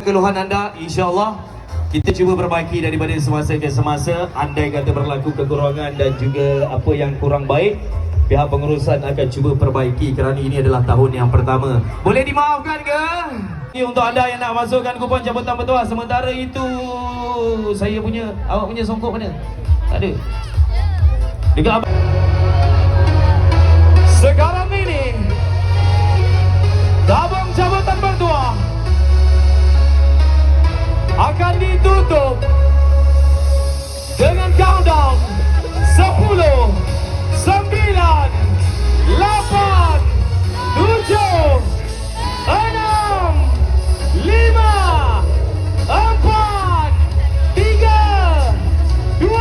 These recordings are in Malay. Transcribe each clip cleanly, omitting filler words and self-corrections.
Keluhan anda, insya-Allah kita cuba perbaiki daripada semasa ke semasa. Andai kata berlaku kekurangan dan juga apa yang kurang baik, pihak pengurusan akan cuba perbaiki kerana ini adalah tahun yang pertama. Boleh dimaafkan ke? Ini untuk anda yang nak masukkan kupon jabatan bertuah. Sementara itu saya punya, awak punya songkok mana? Tak ada. Dekat apa? Sekarang ini tabung jabatan bertuah akan ditutup dengan countdown 10, 9, 8, 7, 6, 5, 4, 3, 2,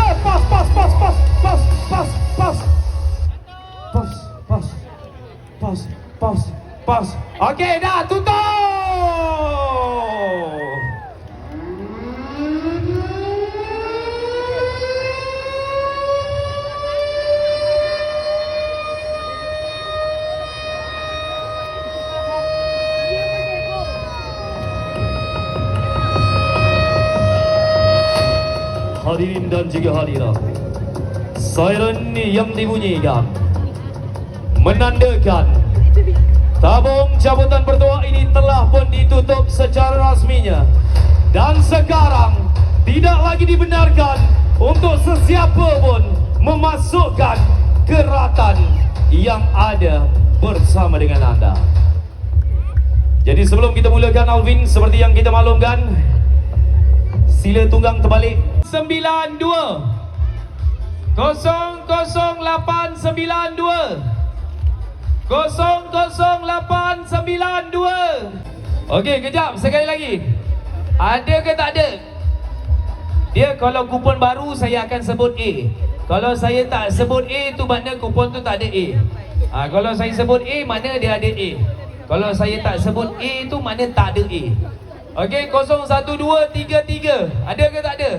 pas. Okey, dah tutup. Hadirin dan juga hadirat, siren yang dibunyikan menandakan tabung jabatan bertuah ini telah pun ditutup secara rasminya, dan sekarang tidak lagi dibenarkan untuk sesiapa pun memasukkan keratan yang ada bersama dengan anda. Jadi sebelum kita mulakan, Alvin, seperti yang kita maklumkan, sila tunggang terbalik 92 00892 00892. Okey, kejap, sekali lagi. Ada ke tak ada? Dia kalau kupon baru saya akan sebut A. Kalau saya tak sebut A tu makna kupon tu tak ada A. Kalau saya sebut A makna dia ada A. Kalau saya tak sebut A tu makna tak ada A. Okey, 012333. Ada ke tak ada?